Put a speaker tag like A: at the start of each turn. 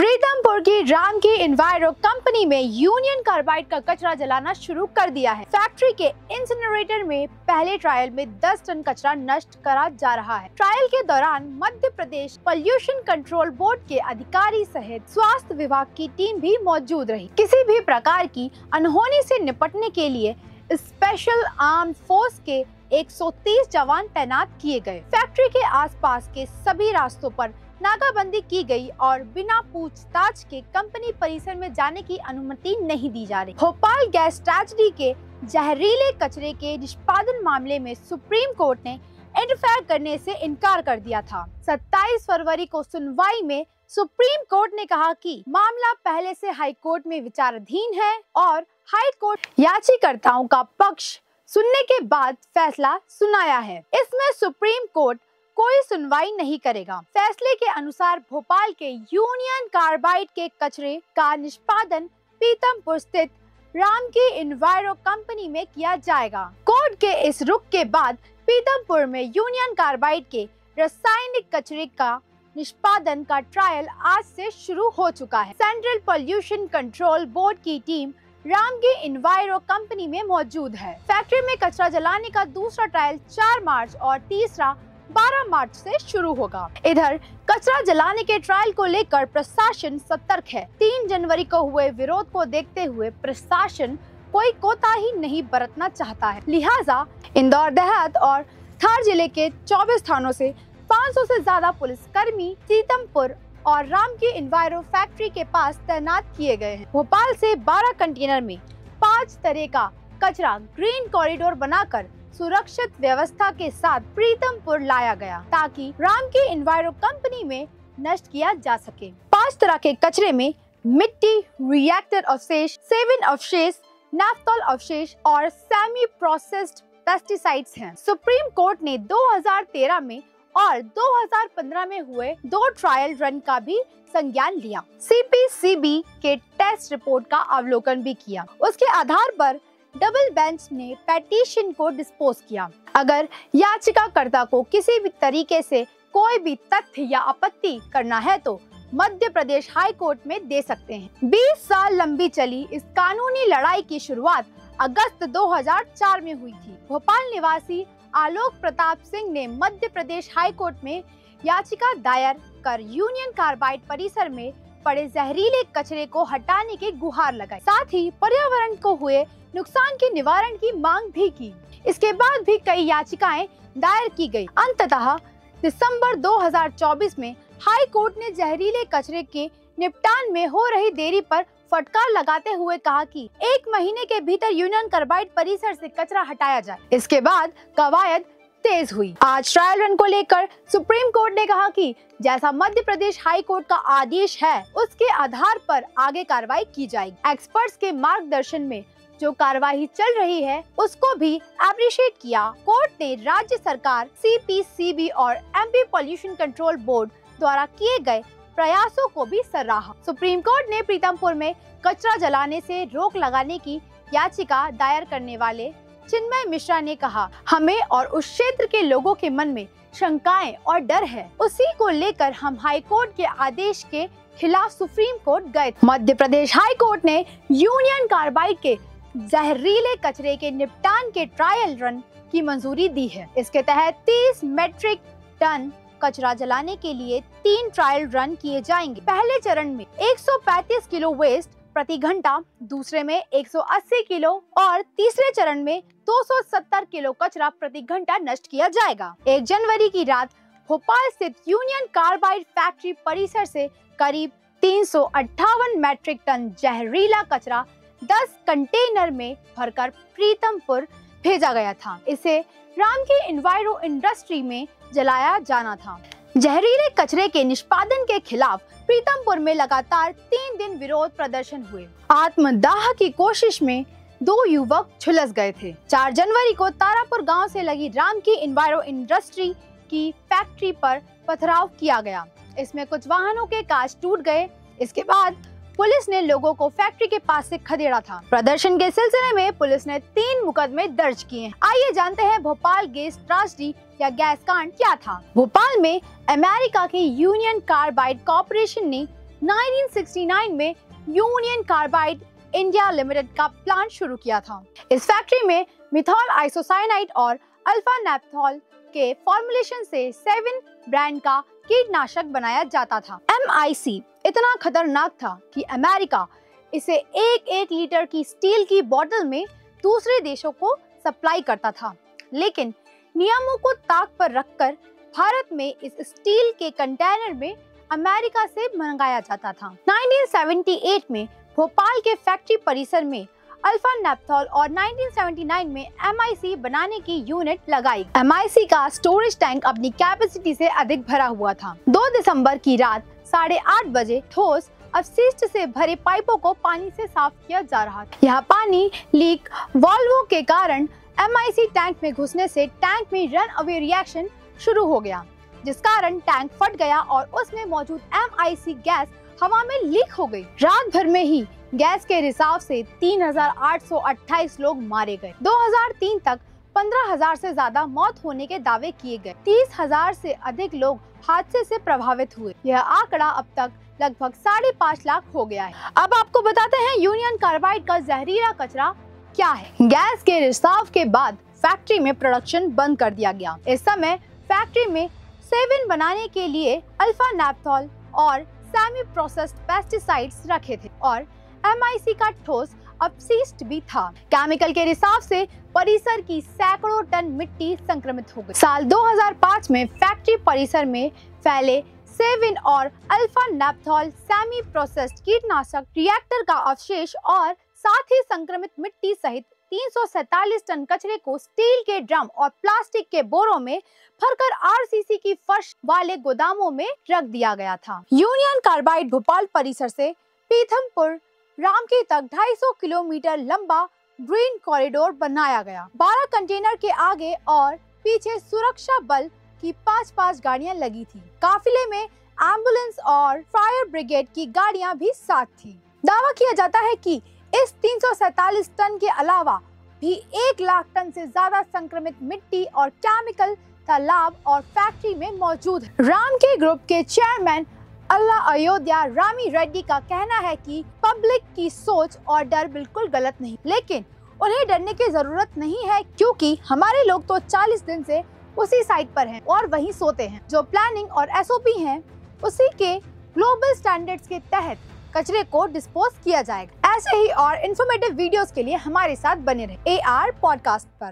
A: प्रीतमपुर की राम की इन्वायरो कंपनी में यूनियन कार्बाइड का कचरा जलाना शुरू कर दिया है। फैक्ट्री के इंसिनरेटर में पहले ट्रायल में 10 टन कचरा नष्ट करा जा रहा है। ट्रायल के दौरान Madhya Pradesh pollution control board के अधिकारी सहित स्वास्थ्य विभाग की टीम भी मौजूद रही। किसी भी प्रकार की अनहोनी से निपटने के लिए स्पेशल आर्म्ड फोर्स के 130 जवान तैनात किए गए। फैक्ट्री के आसपास के सभी रास्तों पर नाकाबंदी की गई और बिना पूछताछ के कंपनी परिसर में जाने की अनुमति नहीं दी जा रही। भोपाल गैस ट्रेजेडी के जहरीले कचरे के निष्पादन मामले में सुप्रीम कोर्ट ने इंटरफेयर करने से इनकार कर दिया था। 27 फरवरी को सुनवाई में सुप्रीम कोर्ट ने कहा कि मामला पहले से हाई कोर्ट में विचाराधीन है और हाई कोर्ट याचिकाकर्ताओं का पक्ष सुनने के बाद फैसला सुनाया है। इसमें सुप्रीम कोर्ट कोई सुनवाई नहीं करेगा। फैसले के अनुसार भोपाल के यूनियन कार्बाइड के कचरे का निष्पादन पीतमपुर स्थित राम की इन्वायरो कंपनी में किया जाएगा। कोर्ट के इस रुख के बाद पीतमपुर में यूनियन कार्बाइड के रासायनिक कचरे का निष्पादन का ट्रायल आज से शुरू हो चुका है। सेंट्रल पोल्यूशन कंट्रोल बोर्ड की टीम राम की इन्वायरो कंपनी में मौजूद है। फैक्ट्री में कचरा जलाने का दूसरा ट्रायल 4 मार्च और तीसरा 12 मार्च से शुरू होगा। इधर कचरा जलाने के ट्रायल को लेकर प्रशासन सतर्क है। 3 जनवरी को हुए विरोध को देखते हुए प्रशासन कोई कोताही नहीं बरतना चाहता है। लिहाजा इंदौर देहात और धार जिले के 24 थानों से 500 से ज्यादा पुलिसकर्मी पीतमपुर और राम की इन्वायरो फैक्ट्री के पास तैनात किए गए हैं। भोपाल से 12 कंटेनर में 5 तरह का कचरा ग्रीन कॉरिडोर बनाकर सुरक्षित व्यवस्था के साथ प्रीतमपुर लाया गया ताकि राम की इन्वायरो कंपनी में नष्ट किया जा सके। 5 तरह के कचरे में मिट्टी, रिएक्टर अवशेष, सेवन अवशेष, नाफ्थोल अवशेष और सेमी प्रोसेस्ड पेस्टिसाइड्स हैं। सुप्रीम कोर्ट ने 2013 में और 2015 में हुए 2 ट्रायल रन का भी संज्ञान लिया। CPCB के टेस्ट रिपोर्ट का अवलोकन भी किया। उसके आधार पर डबल बेंच ने पेटिशन को डिस्पोज किया। अगर याचिकाकर्ता को किसी भी तरीके से कोई भी तथ्य या आपत्ति करना है तो मध्य प्रदेश हाई कोर्ट में दे सकते हैं। 20 साल लंबी चली इस कानूनी लड़ाई की शुरुआत अगस्त 2004 में हुई थी। भोपाल निवासी आलोक प्रताप सिंह ने मध्य प्रदेश हाई कोर्ट में याचिका दायर कर यूनियन कार्बाइड परिसर में पड़े जहरीले कचरे को हटाने की गुहार लगाई। साथ ही पर्यावरण को हुए नुकसान के निवारण की मांग भी की। इसके बाद भी कई याचिकाएं दायर की गई। अंततः दिसंबर 2024 में हाई कोर्ट ने जहरीले कचरे के निपटान में हो रही देरी पर फटकार लगाते हुए कहा कि 1 महीने के भीतर यूनियन कार्बाइड परिसर से कचरा हटाया जाए। इसके बाद कवायद तेज हुई। आज ट्रायल रन को लेकर सुप्रीम कोर्ट ने कहा कि जैसा मध्य प्रदेश हाई कोर्ट का आदेश है उसके आधार पर आगे कार्रवाई की जाएगी। एक्सपर्ट्स के मार्गदर्शन में जो कार्रवाई चल रही है उसको भी अप्रिशिएट किया। कोर्ट ने राज्य सरकार, CPCB और MP पोल्यूशन कंट्रोल बोर्ड द्वारा किए गए प्रयासों को भी सराहा। सुप्रीम कोर्ट ने प्रीतमपुर में कचरा जलाने से रोक लगाने की याचिका दायर करने वाले चिन्मय मिश्रा ने कहा, हमें और उस क्षेत्र के लोगों के मन में शंकाएं और डर है। उसी को लेकर हम हाई कोर्ट के आदेश के खिलाफ सुप्रीम कोर्ट गए। मध्य प्रदेश हाई कोर्ट ने यूनियन कार्बाइड के जहरीले कचरे के निपटान के ट्रायल रन की मंजूरी दी है। इसके तहत 30 मेट्रिक टन कचरा जलाने के लिए 3 ट्रायल रन किए जाएंगे। पहले चरण में 135 किलो वेस्ट प्रति घंटा, दूसरे में 180 किलो और तीसरे चरण में 270 किलो कचरा प्रति घंटा नष्ट किया जाएगा। 1 जनवरी की रात भोपाल स्थित यूनियन कार्बाइड फैक्ट्री परिसर से करीब 358 मैट्रिक टन जहरीला कचरा 10 कंटेनर में भरकर प्रीतमपुर भेजा गया था। इसे राम की इन्वायरो इंडस्ट्री में जलाया जाना था। जहरीले कचरे के निष्पादन के खिलाफ प्रीतमपुर में लगातार 3 दिन विरोध प्रदर्शन हुए। आत्मदाह की कोशिश में 2 युवक झुलस गए थे। 4 जनवरी को तारापुर गांव से लगी राम की इन्वायरो इंडस्ट्री की फैक्ट्री पर पथराव किया गया। इसमें कुछ वाहनों के कांच टूट गए। इसके बाद पुलिस ने लोगों को फैक्ट्री के पास से खदेड़ा था। प्रदर्शन के सिलसिले में पुलिस ने 3 मुकदमे दर्ज किए हैं। आइए जानते हैं भोपाल गैस ट्रेजेडी या गैस कांड क्या था। भोपाल में अमेरिका की यूनियन कार्बाइड कॉर्पोरेशन ने 1969 में यूनियन कार्बाइड इंडिया लिमिटेड का प्लांट शुरू किया था। इस फैक्ट्री में मिथॉल आइसोसाइनाइड और अल्फा नेप्थॉल के फॉर्मुलेशन से 7 ब्रांड का कीटनाशक बनाया जाता था। MIC इतना खतरनाक था कि अमेरिका इसे 1-1 लीटर की स्टील की बोतल में दूसरे देशों को सप्लाई करता था, लेकिन नियमों को ताक पर रखकर भारत में इस स्टील के कंटेनर में अमेरिका से मंगाया जाता था। 1978 में भोपाल के फैक्ट्री परिसर में अल्फा नेप्थॉल और 1979 में MIC बनाने की यूनिट लगाई। MIC का स्टोरेज टैंक अपनी कैपेसिटी से अधिक भरा हुआ था। 2 दिसंबर की रात 8:30 बजे ठोस अपशिष्ट से भरे पाइपों को पानी से साफ किया जा रहा था। यह पानी लीक वाल्वों के कारण MIC टैंक में घुसने से टैंक में रन अवे रिएक्शन शुरू हो गया, जिस कारण टैंक फट गया और उसमें मौजूद MIC गैस हवा में लीक हो गई। रात भर में ही गैस के रिसाव से 3,828 लोग मारे गए। 2003 तक 15,000 से ज्यादा मौत होने के दावे किए गए। 30,000 से अधिक लोग हादसे से प्रभावित हुए। यह आंकड़ा अब तक लगभग 5.5 लाख हो गया है। अब आपको बताते हैं यूनियन कार्बाइड का जहरीला कचरा क्या है। गैस के रिसाव के बाद फैक्ट्री में प्रोडक्शन बंद कर दिया गया। इस समय फैक्ट्री में 7 बनाने के लिए अल्फा नेप्थॉल और सेमी प्रोसेस्ड पेस्टिसाइड्स रखे थे और MIC का ठोस अपशिष्ट भी था। केमिकल के रिसाव से परिसर की सैकड़ों टन मिट्टी संक्रमित हो गई। साल 2005 में फैक्ट्री परिसर में फैले 7 और अल्फा नेप्थॉल सेमी प्रोसेस्ड कीटनाशक रिएक्टर का अवशेष और साथ ही संक्रमित मिट्टी सहित 347 टन कचरे को स्टील के ड्रम और प्लास्टिक के बोरों में भरकर RCC की फर्श वाले गोदामों में रख दिया गया था। यूनियन कार्बाइड भोपाल परिसर से पीथमपुर रामकी तक 250 किलोमीटर लंबा ग्रीन कॉरिडोर बनाया गया। 12 कंटेनर के आगे और पीछे सुरक्षा बल की 5-5 गाड़ियां लगी थी। काफिले में एम्बुलेंस और फायर ब्रिगेड की गाड़ियां भी साथ थी। दावा किया जाता है कि इस 347 टन के अलावा भी 1 लाख टन से ज्यादा संक्रमित मिट्टी और केमिकल तालाब और फैक्ट्री में मौजूद है। राम के ग्रुप के चेयरमैन अल्लाह अयोध्या रामी रेड्डी का कहना है कि पब्लिक की सोच और डर बिल्कुल गलत नहीं, लेकिन उन्हें डरने की जरूरत नहीं है, क्योंकि हमारे लोग तो 40 दिन से उसी साइट पर हैं और वहीं सोते हैं। जो प्लानिंग और SOP हैं, उसी के ग्लोबल स्टैंडर्ड्स के तहत कचरे को डिस्पोज किया जाएगा। ऐसे ही और इन्फॉर्मेटिव वीडियोस के लिए हमारे साथ बने रहे AR पॉडकास्ट पर।